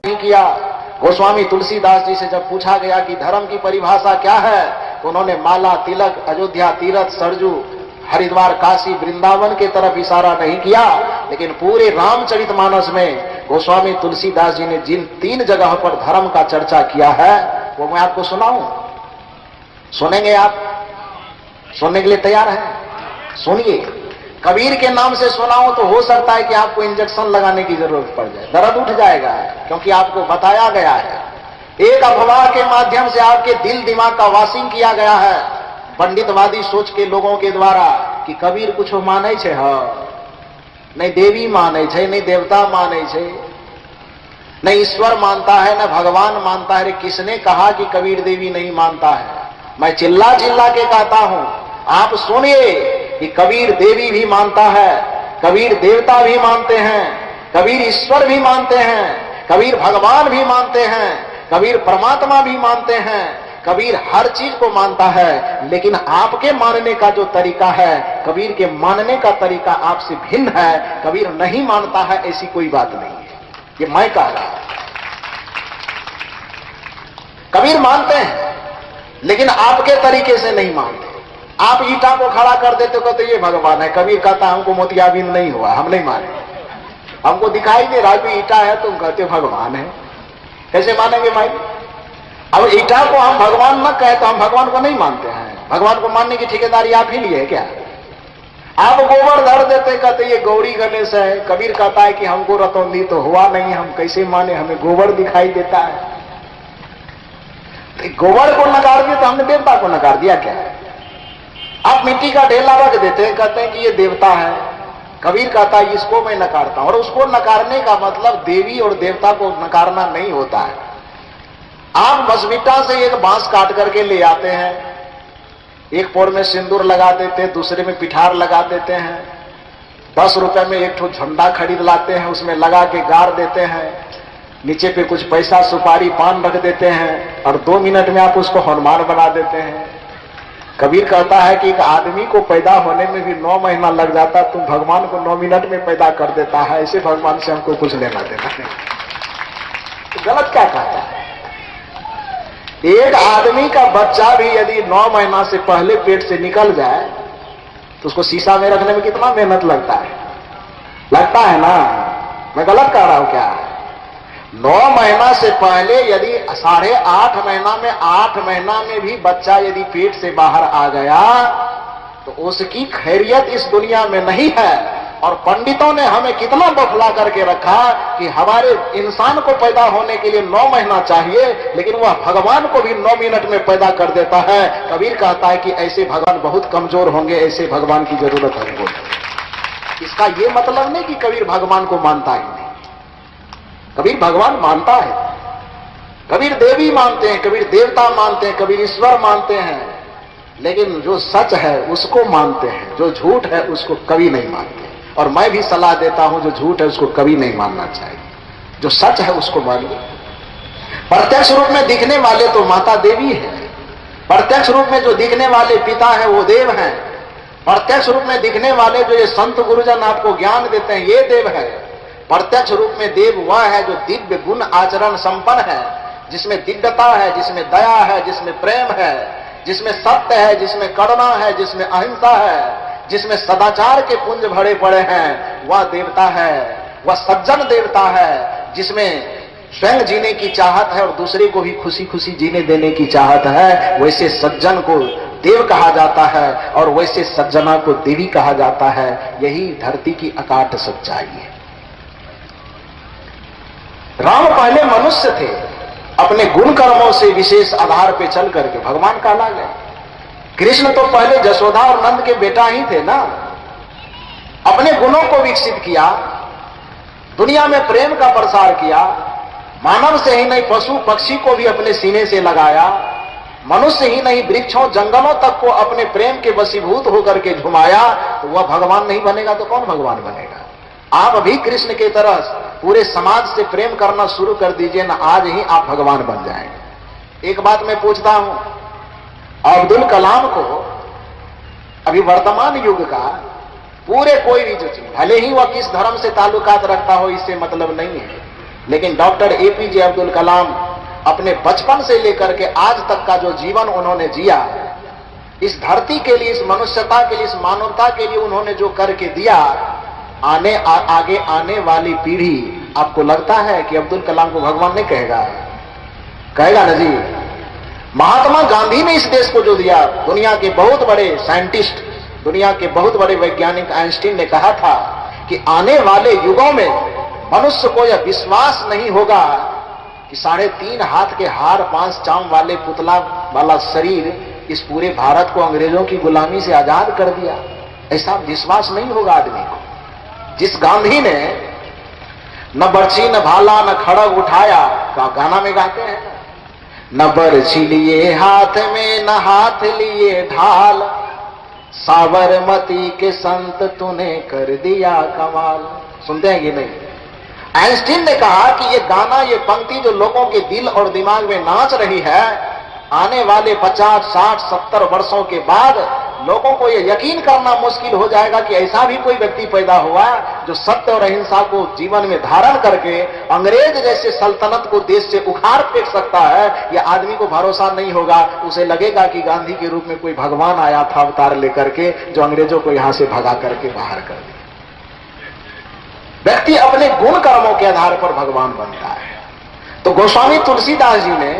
नहीं किया। गोस्वामी तुलसीदास जी से जब पूछा गया कि धर्म की परिभाषा क्या है, तो उन्होंने माला, तिलक, अयोध्या, तीरथ, सरजू, हरिद्वार, काशी, वृंदावन के तरफ इशारा नहीं किया, लेकिन पूरे रामचरितमानस में गोस्वामी तुलसीदास जी ने जिन 3 जगह पर धर्म का चर्चा किया है वो मैं आपको सुनाऊं। सुनेंगे आप? सुनने के लिए तैयार हैं? सुनिए। कबीर के नाम से सुनाऊं तो हो सकता है कि आपको इंजेक्शन लगाने की जरूरत पड़ जाए, दर्द उठ जाएगा, क्योंकि आपको बताया गया है, एक अफवाह के माध्यम से आपके दिल दिमाग का वॉशिंग किया गया है पंडितवादी सोच के लोगों के द्वारा कि कबीर कुछ माने छे, नहीं देवी माने छे, नहीं देवता माने छे, न ईश्वर मानता है, न भगवान मानता है। किसने कहा कि कबीर देवी नहीं मानता है? मैं चिल्ला चिल्ला के कहता हूं, आप सुनिए कि कबीर देवी भी मानता है, कबीर देवता भी मानते हैं, कबीर ईश्वर भी मानते हैं, कबीर भगवान भी मानते हैं, कबीर परमात्मा भी मानते हैं, कबीर हर चीज को मानता है। लेकिन आपके मानने का जो तरीका है, कबीर के मानने का तरीका आपसे भिन्न है। कबीर नहीं मानता है ऐसी कोई बात नहीं है, ये मैं कह रहा हूं। कबीर मानते हैं लेकिन आपके तरीके से नहीं मानते। आप ईटा को खड़ा कर देते हो, कहते ये भगवान है। कबीर कहता हमको मोतियाबिंद नहीं हुआ, हम नहीं माने, हमको दिखाई दे रहा है ईटा है, तुम कहते भगवान है। कैसे मानेंगे भाई? अब ईटा को हम भगवान न कहे तो हम भगवान को नहीं मानते हैं। भगवान को मानने की ठेकेदारी आप ही लिए क्या? आप गोबर धर देते, कहते ये गौरी गणेश है। कबीर कहता है कि हमको रतौंधी तो हुआ नहीं, हम कैसे माने, हमें गोबर दिखाई देता है। तो गोबर को नकार दिया तो हमने देवता को नकार दिया क्या? आप मिट्टी का ढेला रख देते हैं, कहते हैं कि ये देवता है। कबीर कहता है इसको मैं नकारता हूं। और उसको नकारने का मतलब देवी और देवता को नकारना नहीं होता है। आप बसबिट्टा से एक बांस काट करके ले आते हैं, एक पोर में सिंदूर लगा देते हैं, दूसरे में पिठार लगा देते हैं, 10 रुपए में एक ठो झंडा खरीद लाते हैं, उसमें लगा के गाड़ देते हैं, नीचे पे कुछ पैसा, सुपारी, पान रख देते हैं और 2 मिनट में आप उसको हनुमान बना देते हैं। कबीर कहता है कि एक आदमी को पैदा होने में भी 9 महीना लग जाता, तुम भगवान को 9 मिनट में पैदा कर देता है। ऐसे भगवान से हमको कुछ लेना देना नहीं। तो गलत क्या कहता है? एक आदमी का बच्चा भी यदि 9 महीना से पहले पेट से निकल जाए तो उसको शीशा में रखने में कितना मेहनत लगता है? लगता है ना? मैं गलत कह रहा हूं क्या? 9 महीना से पहले यदि 8.5 महीना में 8 महीना में भी बच्चा यदि पेट से बाहर आ गया तो उसकी खैरियत इस दुनिया में नहीं है। और पंडितों ने हमें कितना बफला करके रखा कि हमारे इंसान को पैदा होने के लिए 9 महीना चाहिए, लेकिन वह भगवान को भी 9 मिनट में पैदा कर देता है। कबीर कहता है कि ऐसे भगवान बहुत कमजोर होंगे, ऐसे भगवान की जरूरत है। इसका यह मतलब नहीं कि कबीर भगवान को मानता ही नहीं। कबीर भगवान मानता है, कबीर देवी मानते हैं, कबीर देवता मानते हैं, कबीर ईश्वर मानते हैं, लेकिन जो सच है उसको मानते हैं, जो झूठ है उसको कभी नहीं मानते। और मैं भी सलाह देता हूं जो झूठ है उसको कभी नहीं मानना चाहिए, जो सच है उसको मानिए। प्रत्यक्ष रूप में दिखने वाले तो माता देवी है, प्रत्यक्ष रूप में जो दिखने वाले पिता है वो देव हैं, प्रत्यक्ष रूप में दिखने वाले जो ये संत गुरुजन आपको ज्ञान देते हैं ये देव है। प्रत्यक्ष रूप में देव वह है जो दिव्य गुण आचरण संपन्न है, जिसमें दिव्यता है, जिसमें दया है, जिसमें प्रेम है, जिसमें सत्य है, जिसमें करुणा है, जिसमें अहिंसा है, जिसमें सदाचार के पुंज भरे पड़े हैं। वह देवता है, वह सज्जन देवता है, जिसमें स्वयं जीने की चाहत है और दूसरे को भी खुशी खुशी जीने देने की चाहत है। वैसे सज्जन को देव कहा जाता है और वैसे सज्जना को देवी कहा जाता है। यही धरती की अकाट सच्चाई है। राम पहले मनुष्य थे, अपने गुण कर्मों से विशेष आधार पे चल करके भगवान कहला गए। कृष्ण तो पहले जशोदा और नंद के बेटा ही थे ना। अपने गुणों को विकसित किया, दुनिया में प्रेम का प्रसार किया, मानव से ही नहीं पशु पक्षी को भी अपने सीने से लगाया, मनुष्य ही नहीं वृक्षों जंगलों तक को अपने प्रेम के वशीभूत होकर के झुमाया। तो वह भगवान नहीं बनेगा तो कौन भगवान बनेगा? आप भी कृष्ण की तरह पूरे समाज से प्रेम करना शुरू कर दीजिए ना, आज ही आप भगवान बन जाएंगे। एक बात मैं पूछता हूं, अब्दुल कलाम को अभी वर्तमान युग का पूरे कोई भी जो चीज, भले ही वह किस धर्म से ताल्लुकात रखता हो इससे मतलब नहीं है, लेकिन डॉक्टर एपीजे अब्दुल कलाम अपने बचपन से लेकर के आज तक का जो जीवन उन्होंने जिया, इस धरती के लिए, इस मनुष्यता के लिए, इस मानवता के लिए उन्होंने जो करके दिया, आगे आने वाली पीढ़ी, आपको लगता है कि अब्दुल कलाम को भगवान नहीं कहेगा? कहेगा ना जी। महात्मा गांधी ने इस देश को जो दिया, दुनिया के बहुत बड़े साइंटिस्ट, दुनिया के बहुत बड़े वैज्ञानिक आइंस्टीन ने कहा था कि आने वाले युगों में मनुष्य को यह विश्वास नहीं होगा कि 3.5 हाथ के हार 5 चांद वाले पुतला वाला शरीर इस पूरे भारत को अंग्रेजों की गुलामी से आजाद कर दिया। ऐसा विश्वास नहीं होगा आदमी को। जिस गांधी ने न बर्छी न भाला न खड़ग उठाया, का गाना में गाते हैं, न बर्छी लिए हाथ में न हाथ लिए ढाल, साबरमती के संत तूने कर दिया कमाल। सुनते हैं कि नहीं? आइंस्टीन ने कहा कि ये गाना, ये पंक्ति जो लोगों के दिल और दिमाग में नाच रही है, आने वाले 50, 60, 70 वर्षों के बाद लोगों को ये यकीन करना मुश्किल हो जाएगा कि ऐसा भी कोई व्यक्ति पैदा हुआ जो सत्य और अहिंसा को जीवन में धारण करके अंग्रेज जैसे सल्तनत को देश से उखाड़ फेंक सकता है। यह आदमी को भरोसा नहीं होगा। उसे लगेगा कि गांधी के रूप में कोई भगवान आया था अवतार लेकर के, जो अंग्रेजों को यहां से भगा करके बाहर कर दिया। व्यक्ति अपने गुण कर्मों के आधार पर भगवान बनता है। तो गोस्वामी तुलसीदास जी ने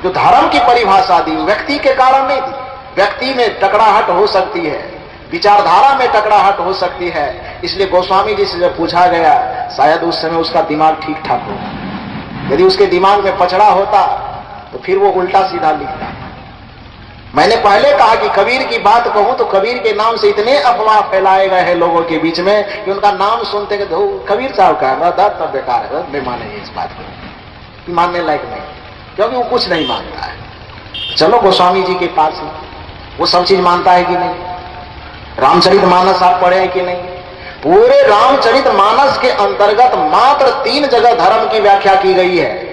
जो धर्म की परिभाषा दी, व्यक्ति के कारण नहीं दी। व्यक्ति में टकराहट हो सकती है, विचारधारा में टकराहट हो सकती है, इसलिए गोस्वामी जी से जब पूछा गया, शायद उस समय उसका दिमाग ठीक ठाक हो। यदि उसके दिमाग में पचड़ा होता तो फिर वो उल्टा सीधा लिखता। मैंने पहले कहा कि कबीर की बात कहूं तो कबीर के नाम से इतने अफवाह फैलाए गए हैं लोगों के बीच में कि उनका नाम सुनते कि कबीर साहब का है, तब बेकार है, मैं मानेंगे इस बात को, मानने लायक नहीं, क्योंकि वो कुछ नहीं मानता है। चलो गोस्वामी जी के पास, वो सब चीज मानता है कि नहीं? रामचरितमानस आप पढ़े हैं कि नहीं? पूरे रामचरितमानस के अंतर्गत मात्र 3 जगह धर्म की व्याख्या की गई है।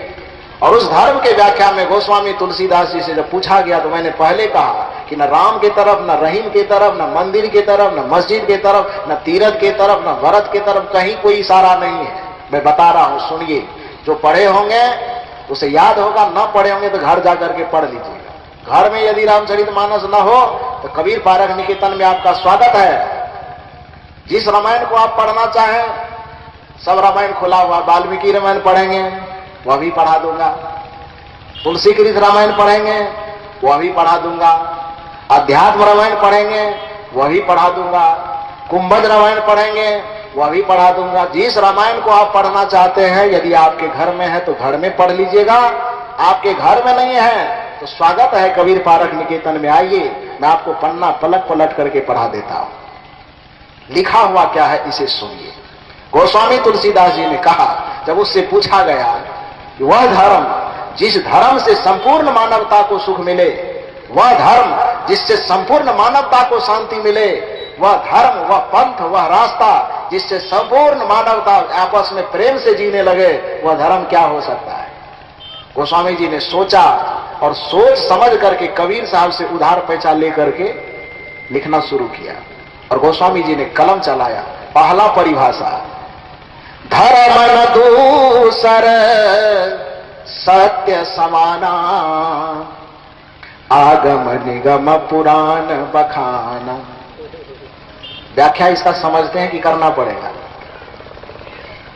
और उस धर्म के व्याख्या में गोस्वामी तुलसीदास जी से जब पूछा गया तो मैंने पहले कहा कि न राम की तरफ, न रहीम की तरफ, न मंदिर की तरफ, न मस्जिद की तरफ, न तीरथ की तरफ, न व्रत की तरफ कहीं कोई इशारा नहीं है। मैं बता रहा हूं, सुनिए। जो पढ़े होंगे उसे याद होगा, न पढ़े होंगे तो घर जाकर के पढ़ लीजिएगा। घर में यदि रामचरितमानस न हो तो कबीर पारक निकेतन में आपका स्वागत है। जिस रामायण को आप पढ़ना चाहें, सब रामायण खुला हुआ। वाल्मीकि रामायण पढ़ेंगे, वह भी पढ़ा दूंगा। तुलसीकृत रामायण पढ़ेंगे, वह भी पढ़ा दूंगा। अध्यात्म रामायण पढ़ेंगे, वह भी पढ़ा दूंगा। कुंभज रामायण पढ़ेंगे, वह भी पढ़ा दूंगा। जिस रामायण को आप पढ़ना चाहते हैं, यदि आपके घर में है तो घर में पढ़ लीजिएगा। आपके घर में नहीं है तो स्वागत है, कबीर पारक निकेतन में आइए, मैं आपको पन्ना पलट पलट करके पढ़ा देता हूं। लिखा हुआ क्या है इसे सुनिए। गोस्वामी तुलसीदास जी ने कहा, जब उससे पूछा गया कि वह धर्म जिस धर्म से संपूर्ण मानवता को सुख मिले, वह धर्म जिससे संपूर्ण मानवता को शांति मिले, वह धर्म, वह पंथ, वह रास्ता जिससे संपूर्ण मानवता आपस में प्रेम से जीने लगे, वह धर्म क्या हो सकता है? गोस्वामी जी ने सोचा और सोच समझ करके कबीर साहब से उधार पैसा लेकर के लिखना शुरू किया। और गोस्वामी जी ने कलम चलाया। पहला परिभाषा, धर्म न दूसर सत्य समाना, आगम निगम पुराण बखाना। व्याख्या इसका समझते हैं कि करना पड़ेगा?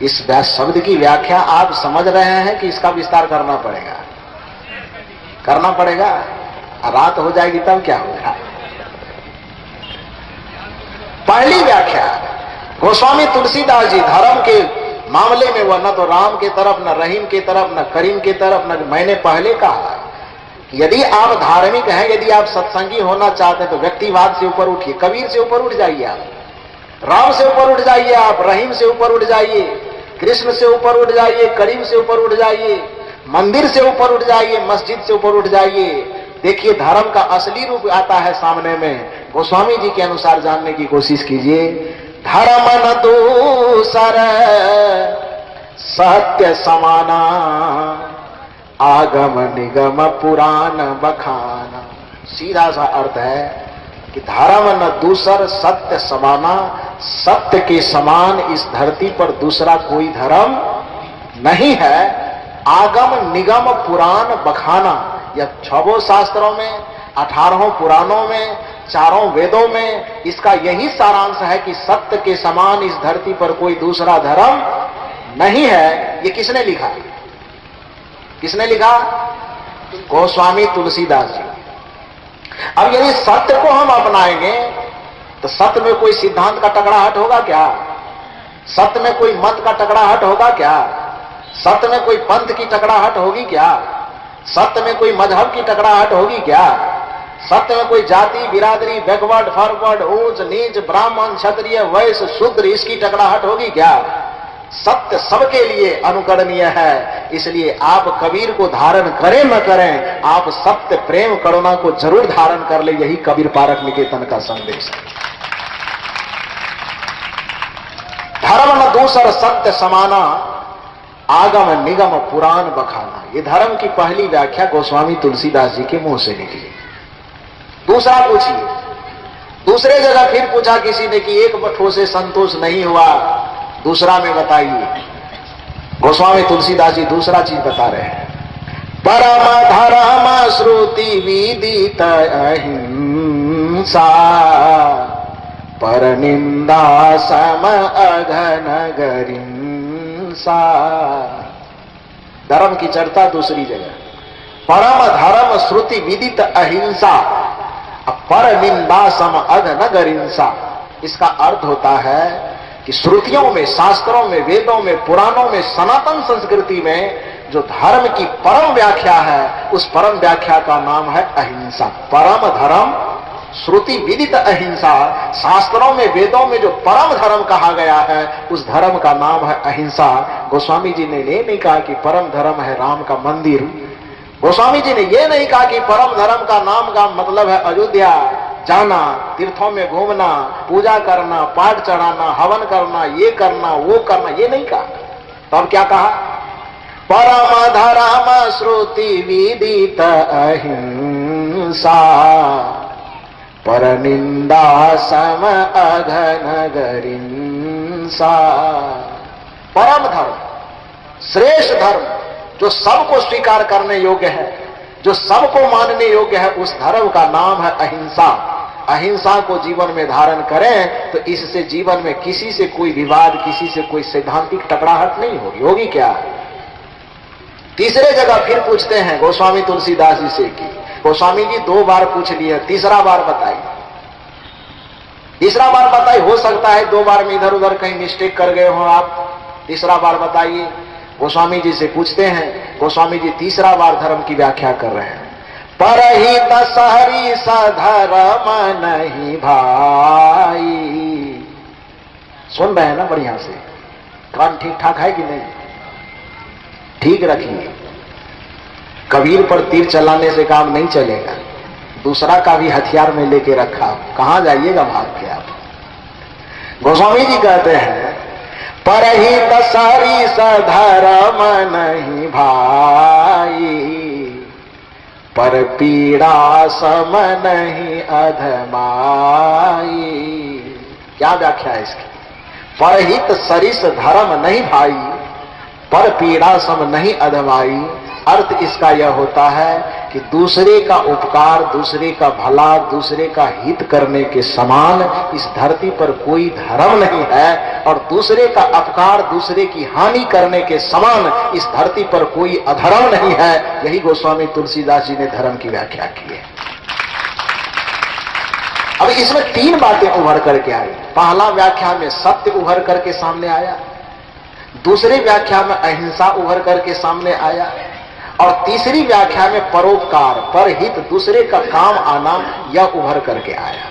इस शब्द की व्याख्या आप समझ रहे हैं कि इसका विस्तार करना पड़ेगा? करना पड़ेगा। रात हो जाएगी तब क्या होगा? पहली व्याख्या, गोस्वामी तुलसीदास जी धर्म के मामले में वह न तो राम के तरफ, न रहीम के तरफ, न करीम के तरफ, न, मैंने पहले कहा यदि आप धार्मिक हैं, यदि आप सत्संगी होना चाहते हैं तो व्यक्तिवाद से ऊपर उठिए। कबीर से ऊपर उठ जाइए, आप राम से ऊपर उठ जाइए, आप रहीम से ऊपर उठ जाइए, कृष्ण से ऊपर उठ जाइए, करीम से ऊपर उठ जाइए, मंदिर से ऊपर उठ जाइए, मस्जिद से ऊपर उठ जाइए। देखिए धर्म का असली रूप आता है सामने में। गोस्वामी जी के अनुसार जानने की कोशिश कीजिए। धर्म न दूसर सत्य समाना, आगम निगम पुराण बखाना। सीधा सा अर्थ है कि धर्म न दूसर सत्य समाना, सत्य के समान इस धरती पर दूसरा कोई धर्म नहीं है। आगम निगम पुराण बखाना, यह 6 शास्त्रों में, 18 पुराणों में, 4 वेदों में इसका यही सारांश है कि सत्य के समान इस धरती पर कोई दूसरा धर्म नहीं है। ये किसने लिखा? किसने लिखा? गोस्वामी तुलसीदास जी। अब यदि सत्य को हम अपनाएंगे तो सत्य में कोई सिद्धांत का टकराहट होगा क्या? सत्य में कोई मत का टकराहट होगा क्या? सत्य में कोई पंथ की टकराहट होगी क्या? सत्य में कोई मजहब की टकराहट होगी क्या? सत्य में कोई जाति बिरादरी, बैकवर्ड फॉरवर्ड, ऊंच नीच, ब्राह्मण क्षत्रिय वैश्य शूद्र इसकी टकराहट होगी क्या? सत्य सबके लिए अनुकरणीय है। इसलिए आप कबीर को धारण करें न करें, आप सत्य प्रेम करुणा को जरूर धारण कर ले। यही कबीर पारक निकेतन का संदेश है। धर्म न दूसर सत्य समाना, आगम निगम पुराण बखाना। ये धर्म की पहली व्याख्या गोस्वामी तुलसीदास जी के मुंह से निकली। दूसरा पूछिए, दूसरे जगह फिर पूछा किसी ने कि एक बठो से संतोष नहीं हुआ, दूसरा में बताइए। गोस्वामी तुलसीदास जी दूसरा चीज बता रहे हैं। परम धर्म श्रुति विदित अहिंसा, पर निंदा सम अघन गरिंसा। धर्म की चर्चा दूसरी जगह। परम धर्म श्रुति विदित अहिंसा, पर निंदा सम अघन गरिंसा। इसका अर्थ होता है कि श्रुतियों में, शास्त्रों में, वेदों में, पुराणों में, सनातन संस्कृति में जो धर्म की परम व्याख्या है, उस परम व्याख्या का नाम है अहिंसा। परम धर्म श्रुति विदित अहिंसा। शास्त्रों में, वेदों में जो परम धर्म कहा गया है, उस धर्म का नाम है अहिंसा। गोस्वामी जी ने ये नहीं कहा कि परम धर्म है राम का मंदिर। गोस्वामी जी ने ये नहीं कहा कि परम धर्म का नाम का मतलब है अयोध्या जाना, तीर्थों में घूमना, पूजा करना, पाठ चढ़ाना, हवन करना, ये करना, वो करना, ये नहीं कहा। तो अब क्या कहा? परम धर्म श्रुति विदित अहिंसा, पर निंदा सम अघन गरिंसा। परम धर्म, श्रेष्ठ धर्म, जो सबको स्वीकार करने योग्य है, जो सबको मानने योग्य है, उस धर्म का नाम है अहिंसा। अहिंसा को जीवन में धारण करें तो इससे जीवन में किसी से कोई विवाद, किसी से कोई सैद्धांतिक टकराहट नहीं होगी। होगी क्या? तीसरे जगह फिर पूछते हैं गोस्वामी तुलसीदास जी से कि गोस्वामी जी 2 बार पूछ लिए, तीसरा बार बताइए। तीसरा बार बताइए। हो सकता है 2 बार में इधर उधर कहीं मिस्टेक कर गए हो आप, तीसरा बार बताइए। गोस्वामी जी से पूछते हैं। गोस्वामी जी तीसरा बार धर्म की व्याख्या कर रहे हैं। परहित सहरी सधर्म नहीं भाई। सुन रहे हैं ना बढ़िया से? कान ठीक ठाक है कि नहीं? ठीक रखिए। कबीर पर तीर चलाने से काम नहीं चलेगा, दूसरा का भी हथियार में लेके रखा, कहां जाइएगा भाग के आप। गोस्वामी जी कहते हैं परहित सहरी सधर्म नहीं भाई, पर पीड़ा सम नहीं अधमाई। क्या व्याख्या है इसकी? परहित सरिस धर्म नहीं भाई, पर पीड़ा सम नहीं अधमाई। अर्थ इसका यह होता है कि दूसरे का उपकार, दूसरे का भला, दूसरे का हित करने के समान इस धरती पर कोई धर्म नहीं है, और दूसरे का अपकार, दूसरे की हानि करने के समान इस धरती पर कोई अधर्म नहीं है। यही गोस्वामी तुलसीदास जी ने धर्म की व्याख्या की है। अब इसमें 3 बातें उभर करके आई। पहला व्याख्या में सत्य उभर करके सामने आया, दूसरी व्याख्या में अहिंसा उभर करके सामने आया, और तीसरी व्याख्या में परोपकार, परहित, दूसरे का काम आना, यह उभर करके आया।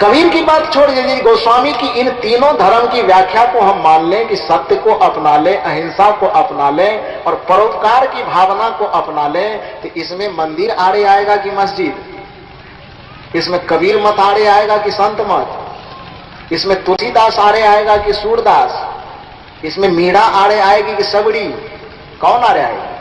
कबीर की बात छोड़ दीजिए, गोस्वामी की इन तीनों धर्म की व्याख्या को हम मान लें कि सत्य को अपना लें, अहिंसा को अपना लें और परोपकार की भावना को अपना लें, तो इसमें मंदिर आड़े आएगा कि मस्जिद? इसमें कबीर मत आड़े आएगा कि संत मत? इसमें तुलसीदास आड़े आएगा कि सूरदास? इसमें मीणा आड़े आएगी कि सबड़ी? कौन आड़े आएगी?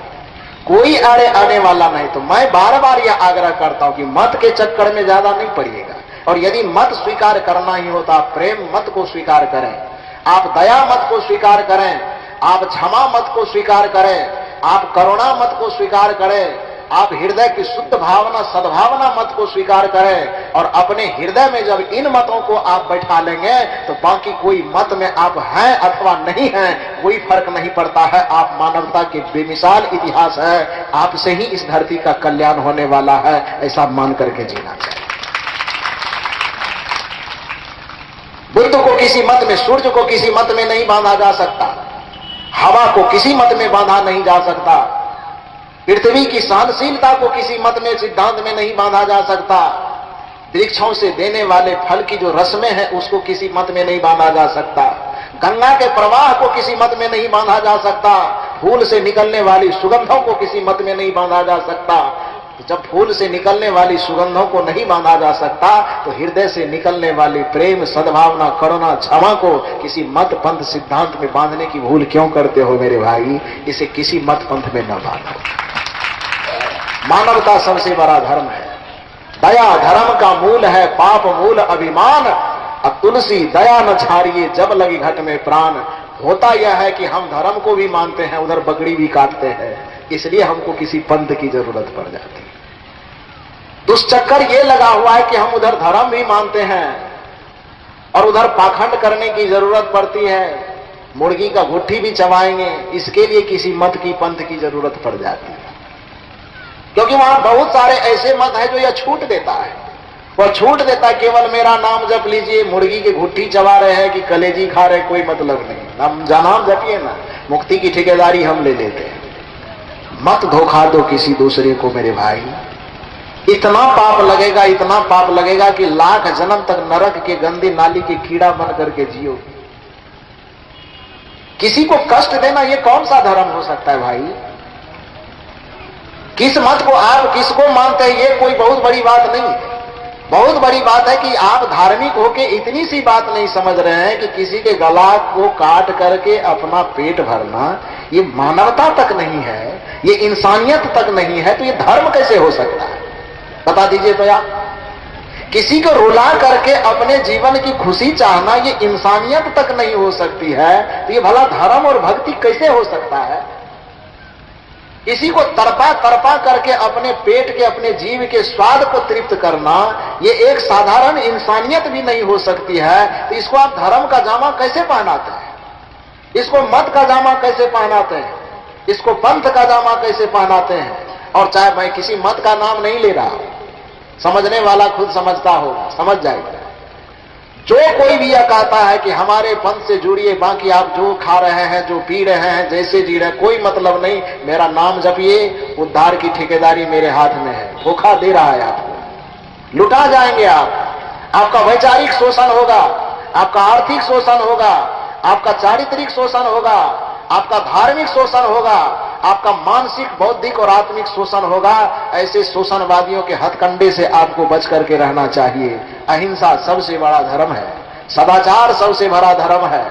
कोई आड़े आने वाला नहीं। तो मैं बार बार यह आग्रह करता हूं कि मत के चक्कर में ज्यादा नहीं पड़िएगा, और यदि मत स्वीकार करना ही हो तो आप प्रेम मत को स्वीकार करें, आप दया मत को स्वीकार करें, आप क्षमा मत को स्वीकार करें, आप करुणा मत को स्वीकार करें, आप हृदय की शुद्ध भावना सद्भावना मत को स्वीकार करें, और अपने हृदय में जब इन मतों को आप बैठा लेंगे तो बाकी कोई मत में आप हैं अथवा नहीं हैं कोई फर्क नहीं पड़ता है। आप मानवता के बेमिसाल इतिहास है, आपसे ही इस धरती का कल्याण होने वाला है, ऐसा मान करके जीना चाहिए। बुद्ध को किसी मत में, सूर्य को किसी मत में नहीं बांधा जा सकता, हवा को किसी मत में बांधा नहीं जा सकता, पृथ्वी की सहनशीलता को किसी मत में सिद्धांत में नहीं बांधा जा सकता, वृक्षों से देने वाले फल की जो रस्में हैं उसको किसी मत में नहीं बांधा जा सकता, गंगा के प्रवाह को किसी मत में नहीं बांधा जा सकता, फूल से निकलने वाली सुगंधों को किसी मत में नहीं बांधा जा सकता। तो जब फूल से निकलने वाली सुगंधों को नहीं बांधा जा सकता तो हृदय से निकलने वाली प्रेम सद्भावना करुणा क्षमा को किसी मत पंथ सिद्धांत में बांधने की भूल क्यों करते हो मेरे भाई? इसे किसी मत पंथ में न बांधो। मानवता सबसे बड़ा धर्म है, दया धर्म का मूल है, पाप मूल अभिमान। अब तुलसी दया न छाड़िए जब लगी घट में प्राण। होता यह है कि हम धर्म को भी मानते हैं, उधर बकरी भी काटते हैं, इसलिए हमको किसी पंथ की जरूरत पड़ जाती है। दुष्चक्कर ये लगा हुआ है कि हम उधर धर्म भी मानते हैं और उधर पाखंड करने की जरूरत पड़ती है, मुर्गी का गुट्ठी भी चबाएंगे, इसके लिए किसी मत की पंथ की जरूरत पड़ जाती है। क्योंकि वहां बहुत सारे ऐसे मत हैं जो यह छूट देता है, वह छूट देता है केवल मेरा नाम जप लीजिए, मुर्गी की गुट्ठी चबा रहे हैं कि कलेजी खा रहे, कोई मतलब नहीं, हम नाम जपिए ना, मुक्ति की ठेकेदारी हम ले लेते हैं। मत धोखा दो किसी दूसरे को मेरे भाई, इतना पाप लगेगा, इतना पाप लगेगा कि लाख जन्म तक नरक के गंदी नाली के कीड़ा बन करके जियो। किसी को कष्ट देना ये कौन सा धर्म हो सकता है भाई? किस मत को आप किसको मानते हैं ये कोई बहुत बड़ी बात नहीं है। बहुत बड़ी बात है कि आप धार्मिक होके इतनी सी बात नहीं समझ रहे हैं कि किसी के गला को काट करके अपना पेट भरना ये मानवता तक नहीं है, ये इंसानियत तक नहीं है, तो ये धर्म कैसे हो सकता है? बता दीजिए तो यार। किसी को रुला करके अपने जीवन की खुशी चाहना ये इंसानियत तक नहीं हो सकती है, तो ये भला धर्म और भक्ति कैसे हो सकता है? किसी को तड़पा तड़पा करके अपने पेट के अपने जीव के स्वाद को तृप्त करना ये एक साधारण इंसानियत भी नहीं हो सकती है, तो इसको आप धर्म का जामा कैसे पहनाते हैं? इसको मत का जामा कैसे पहनाते हैं? इसको पंथ का जामा कैसे पहनाते हैं? और चाहे मैं किसी मत का नाम नहीं ले रहा, समझने वाला खुद समझता होगा, समझ जाएगा। जो कोई भी यह कहता है कि हमारे पंथ से जुड़िए, बाकी आप जो खा रहे हैं, जो पी रहे हैं, जैसे जी रहे हैं, कोई मतलब नहीं, मेरा नाम जपिए, उद्धार की ठेकेदारी मेरे हाथ में है, धोखा दे रहा है आपको, लुटा जाएंगे आप। आपका वैचारिक शोषण होगा, आपका आर्थिक शोषण होगा, आपका चारित्रिक शोषण होगा, आपका धार्मिक शोषण होगा, आपका मानसिक बौद्धिक और आत्मिक शोषण होगा। ऐसे शोषणवादियों के हथकंडे से आपको बच करके रहना चाहिए। अहिंसा सबसे बड़ा धर्म है, सदाचार सबसे बड़ा धर्म है,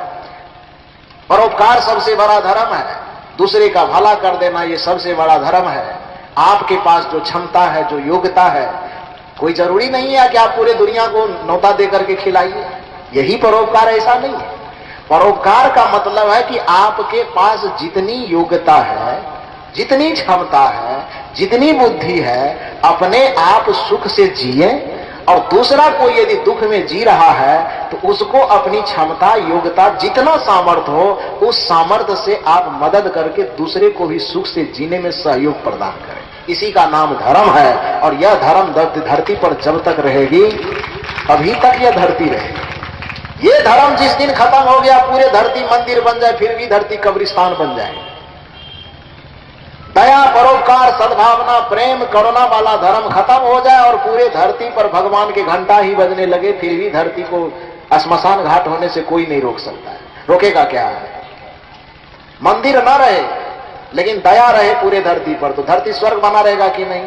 परोपकार सबसे बड़ा धर्म है, दूसरे का भला कर देना ये सबसे बड़ा धर्म है। आपके पास जो क्षमता है, जो योग्यता है, कोई जरूरी नहीं है कि आप पूरे दुनिया को न्योता दे करके खिलाइए, यही परोपकार ऐसा नहीं है। परोपकार का मतलब है कि आपके पास जितनी योग्यता है, जितनी क्षमता है, जितनी बुद्धि है, अपने आप सुख से जिए, और दूसरा कोई यदि दुख में जी रहा है तो उसको अपनी क्षमता योग्यता जितना सामर्थ्य हो उस सामर्थ्य से आप मदद करके दूसरे को भी सुख से जीने में सहयोग प्रदान करें। इसी का नाम धर्म है, और यह धर्म धरती पर जब तक रहेगी अभी तक यह धरती रहेगी। ये धर्म जिस दिन खत्म हो गया, पूरे धरती मंदिर बन जाए, फिर भी धरती कब्रिस्तान बन जाए। दया परोपकार सद्भावना प्रेम करुणा वाला धर्म खत्म हो जाए और पूरे धरती पर भगवान के घंटा ही बजने लगे, फिर भी धरती को श्मशान घाट होने से कोई नहीं रोक सकता है। रोकेगा क्या है? मंदिर ना रहे लेकिन दया रहे पूरे धरती पर, तो धरती स्वर्ग बना रहेगा कि नहीं?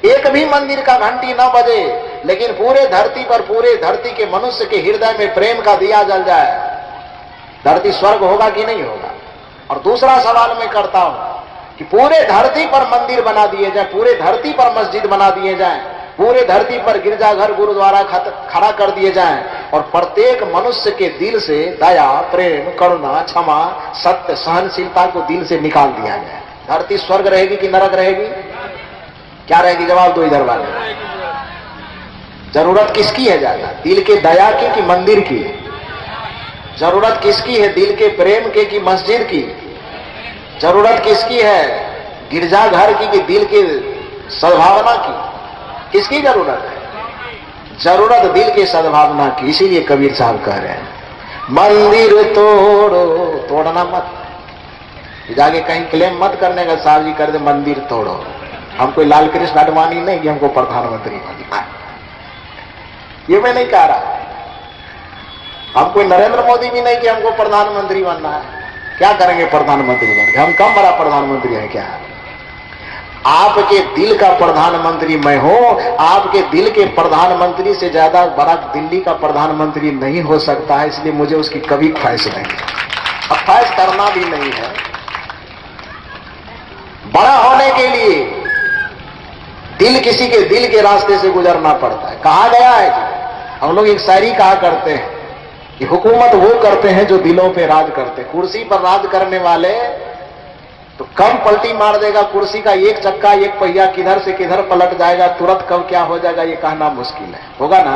एक भी मंदिर का घंटी ना बजे लेकिन पूरे धरती पर, पूरे धरती के मनुष्य के हृदय में प्रेम का दिया जल जाए, धरती स्वर्ग होगा कि नहीं होगा? और दूसरा सवाल मैं करता हूं कि पूरे धरती पर मंदिर बना दिए जाए, पूरे धरती पर मस्जिद बना दिए जाए, पूरे धरती पर गिरजाघर गुरुद्वारा खड़ा कर दिए जाएं, और प्रत्येक मनुष्य के दिल से दया, प्रेम, करुणा, क्षमा, सत्य, सहनशीलता को दिल से निकाल दिया गया। धरती स्वर्ग रहेगी कि नरक रहेगी? क्या रहेगी? जवाब दो इधर वाले। जरूरत किसकी है ज्यादा, दिल के दया की कि मंदिर की? जरूरत किसकी है, दिल के प्रेम के कि मस्जिद की? जरूरत किसकी है, गिरजाघर की कि दिल के सद्भावना की? किसकी जरूरत है? जरूरत दिल के सद्भावना की। इसीलिए कबीर साहब कह रहे हैं मंदिर तोड़ो, तोड़ना मत। जाके कहीं क्लेम मत करने का, साहब जी कर दे मंदिर तोड़ो। हम कोई लाल कृष्ण आडवाणी नहीं कि हमको प्रधानमंत्री बनना, ये मैं नहीं कह रहा। हम कोई नरेंद्र मोदी भी नहीं कि हमको प्रधानमंत्री बनना है। क्या करेंगे प्रधानमंत्री बन के? हम कम बड़ा प्रधानमंत्री है क्या? आपके दिल का प्रधानमंत्री मैं हूं। आपके दिल के प्रधानमंत्री से ज्यादा बड़ा दिल्ली का प्रधानमंत्री नहीं हो सकता है, इसलिए मुझे उसकी कभी ख्वाहिश नहीं है। अब ख्वाहिश करना भी नहीं है। बड़ा होने के लिए दिल, किसी के दिल के रास्ते से गुजरना पड़ता है। कहा गया है कि हम लोग एक शायरी कहा करते हैं कि हुकूमत वो करते हैं जो दिलों पे राज करते हैं। कुर्सी पर राज करने वाले तो कम पलटी मार देगा, कुर्सी का एक चक्का, एक पहिया किधर से किधर पलट जाएगा, तुरंत कब क्या हो जाएगा ये कहना मुश्किल है। होगा ना?